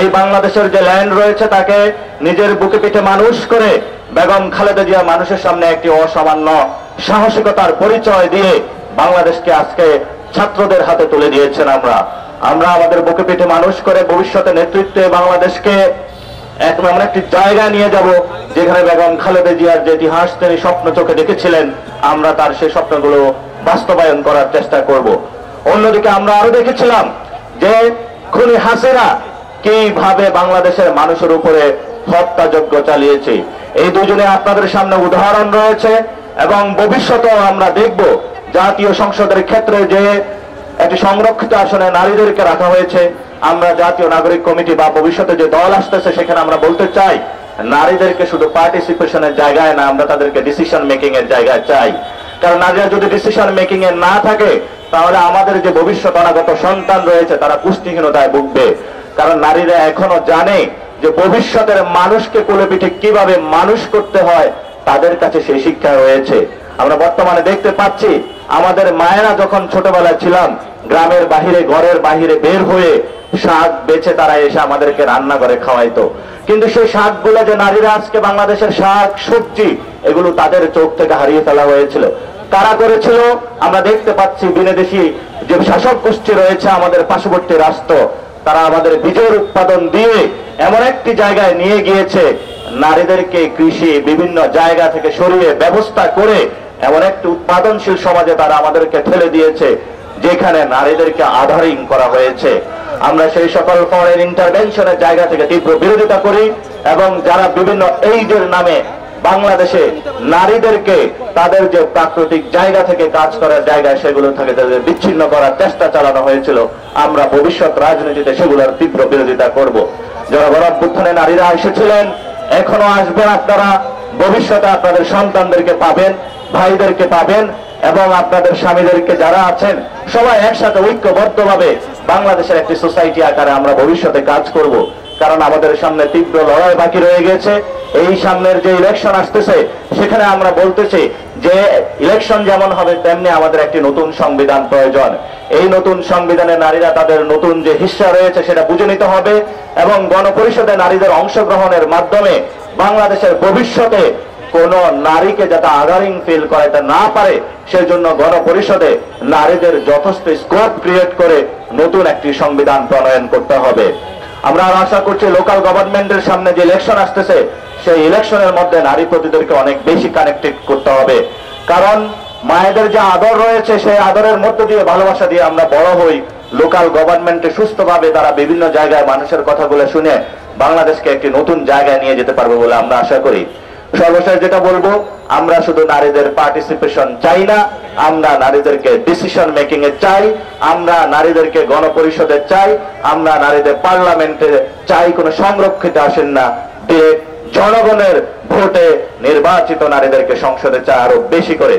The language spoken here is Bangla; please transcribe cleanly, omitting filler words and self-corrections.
এই বাংলাদেশের যে ল্যান্ড রয়েছে তাকে নিজের বুকে পিঠে মানুষ করে বেগম খালেদা জিয়া মানুষের সামনে একটি অসামান্য সাহসিকতার পরিচয় দিয়ে বাংলাদেশকে আজকে ছাত্রদের হাতে তুলে দিয়েছেন। আমরা আমাদের বুকে পিঠে মানুষ করে ভবিষ্যতে নেতৃত্বে বাংলাদেশকে এমন একটি জায়গায় নিয়ে যাব যেখানে বেগম খালেদা জিয়ার যে ইতিহাস তিনি স্বপ্ন চোখে দেখেছিলেন, আমরা তার সেই স্বপ্নগুলো বাস্তবায়ন করার চেষ্টা করব। অন্যদিকে আমরা আরো দেখেছিলাম যে খুনি হাসিনা কিভাবে বাংলাদেশের মানুষের উপরে হত্যাযজ্ঞ চালিয়েছে। এই দুজনে আপনাদের সামনে উদাহরণ রয়েছে এবং ভবিষ্যতেও আমরা দেখব জাতীয় সংসদের ক্ষেত্রে যে একটি সংরক্ষিত আসনে নারীদেরকে রাখা হয়েছে। আমরা জাতীয় নাগরিক কমিটি বা ভবিষ্যতে যে দল আসতেছে সেখানে আমরা বলতে চাই নারীদেরকে শুধু পার্টিসিপেশনের জায়গায় না, আমরা তাদেরকে ডিসিশন মেকিং এর জায়গায় চাই। কারণ নারীরা যদি ডিসিশন মেকিং এ না থাকে তাহলে আমাদের যে ভবিষ্যৎ অনাগত সন্তান রয়েছে তারা পুষ্টিহীনতায় ভুগবে। কারণ নারীরা এখনো জানে যে ভবিষ্যতের মানুষকে কোলে পিঠে কিভাবে মানুষ করতে হয়, তাদের কাছে সেই শিক্ষা রয়েছে। আমরা বর্তমানে দেখতে পাচ্ছি আমাদের মায়েরা যখন ছোটবেলায় ছিলাম গ্রামের বাহিরে ঘরের বাহিরে বের হয়ে শাক বেছে তারা এসে আমাদেরকে রান্না করে খাওয়াইতো, কিন্তু সেই শাকগুলো যে নারীরা আজকে বাংলাদেশের শাক সবজি এগুলো তাদের চোখ থেকে হারিয়ে ফেলা হয়েছিল। কারা করেছিল? আমরা দেখতে পাচ্ছি বিদেশি যে শাসক গোষ্ঠী রয়েছে আমাদের পার্শ্ববর্তী রাষ্ট্র, তারা আমাদের বীজের উৎপাদন দিয়ে এমন একটি জায়গায় নিয়ে গিয়েছে নারীদেরকে কৃষি বিভিন্ন জায়গা থেকে সরিয়ে ব্যবস্থা করে এমন একটি উৎপাদনশীল সমাজে তারা আমাদেরকে ঠেলে দিয়েছে যেখানে নারীদেরকে আধারিং করা হয়েছে। আমরা সেই সকল ফরেন ইন্টারভেনশনের জায়গা থেকে তীব্র বিরোধিতা করি এবং যারা বিভিন্ন এইডের নামে বাংলাদেশে নারীদেরকে তাদের যে প্রাকৃতিক জায়গা থেকে কাজ করার জায়গায় সেগুলো থেকে তাদের বিচ্ছিন্ন করার চেষ্টা চালানো হয়েছিল, আমরা ভবিষ্যৎ রাজনীতিতে সেগুলোর তীব্র বিরোধিতা করব। যারা গণঅভ্যুত্থানে নারীরা এসেছিলেন, এখনো আসবেন, আপনারা ভবিষ্যতে আপনাদের সন্তানদেরকে পাবেন, ভাইদেরকে পাবেন এবং আপনাদের স্বামীদেরকে যারা আছেন সবাই একসাথে ঐক্যবদ্ধভাবে বাংলাদেশের একটি সোসাইটি আকারে আমরা ভবিষ্যতে কাজ করব। কারণ আমাদের সামনে তীব্র লড়াই বাকি রয়ে গেছে। এই সামনের যে ইলেকশন আসতেছে সেখানে আমরা বলতেছি যে ইলেকশন যেমন হবে তেমনি আমাদের একটি নতুন সংবিধান প্রয়োজন। এই নতুন সংবিধানে নারীরা তাদের নতুন যে হিস্সা রয়েছে সেটা বুঝে নিতে হবে এবং গণপরিষদে নারীদের অংশগ্রহণের মাধ্যমে বাংলাদেশের ভবিষ্যতে কোন নারীকে যাতে আগারিং ফিল করাইতে না পারে সেজন্য গণপরিষদে নারীদের যথেষ্ট স্কোপ ক্রিয়েট করে নতুন একটি সংবিধান প্রণয়ন করতে হবে। আমরা আশা করছি লোকাল গভর্নমেন্টের সামনে যে ইলেকশন আসতেছে সেই ইলেকশনের মধ্যে নারী প্রতিনিধিদেরকে অনেক বেশি কানেক্টেড করতে হবে। কারণ মায়েদের যে আদর রয়েছে সেই আদরের মধ্য দিয়ে ভালোবাসা দিয়ে আমরা বড় হই। লোকাল গভর্নমেন্টে সুস্থভাবে তারা বিভিন্ন জায়গায় মানুষের কথাগুলো শুনে বাংলাদেশকে একটি নতুন জায়গায় নিয়ে যেতে পারবে বলে আমরা আশা করি। সর্বশেষ যেটা বলবো, আমরা শুধু নারীদের পার্টিসিপেশন চাই না, আমরা নারীদেরকে ডিসিশন মেকিং এ চাই, আমরা নারীদেরকে গণপরিষদে চাই, আমরা নারীদের পার্লামেন্টে চাই। কোনো সংরক্ষিত আসেন না, ডিরেক্ট জনগণের ভোটে নির্বাচিত নারীদেরকে সংসদে চাই আরো বেশি করে।